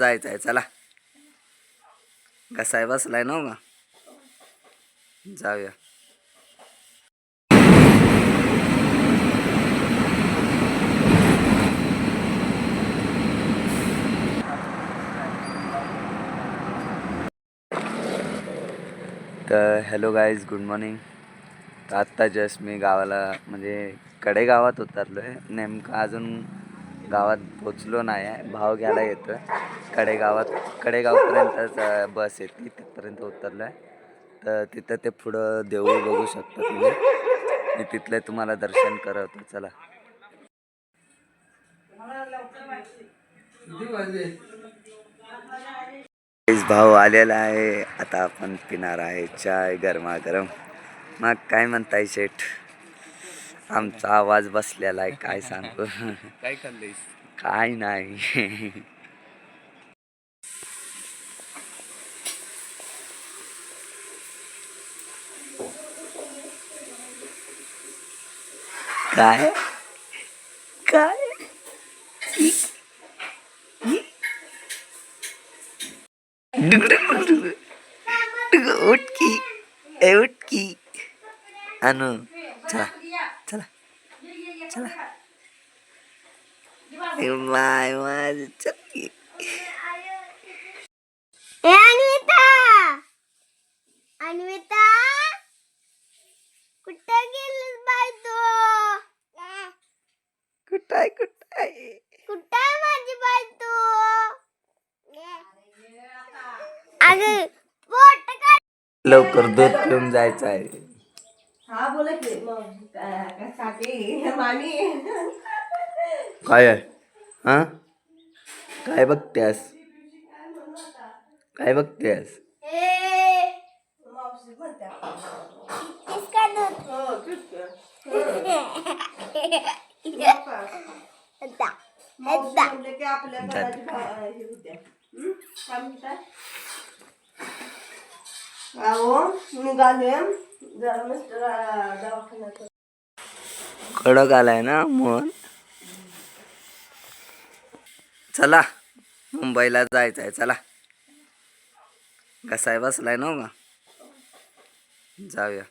जायचंय चला. कसाय बसलाय ना का जाऊया. तर हॅलो गाईज, गुड मॉर्निंग. तर आत्ता जस्ट मी गावाला म्हणजे कडेगावात उतरलो आहे. नेमकं अजून गावात पोचलो नाही आहे. भाव घ्यायला येतो कडेगावपर्यंतच बस येते, तिथपर्यंत उतरलो आहे. तर तिथं ते पुढं देऊळ बघू शकता तुम्ही. मी तिथले तुम्हाला दर्शन करवतो चला. भाऊ आलेला आहे. आता आपण पिणार आहे चाय गरमागरम. मग काय म्हणताय शेठ? आमचा आवाज बसलेला आहे, काय सांगू. काय खाल्लंयस? काय नाही. काय काय उठकी उठकी अनु चला चला चला. माय माझ चल. अन्विता कुठे गेलीस बाई तू? कुठाय कुठे माझी बाई तू? अगं पोट काय लवकर दूध पिऊन जायचं आहे. हा बोला की मग काकी मामी काय आहे हा? काय बघतेस? काय बघतेस? मावशी म्हणत्या किसका दूध? हो किसका मावशी म्हणले की आपल्या घराची हे होत्या. काय म्हणतात? अहो निघाले जरा मिस्टर दवाखान्यात. कडक आलाय ना मोहन. चला मुंबईला जायचंय चला. कसाय बसलाय ना का जाऊया.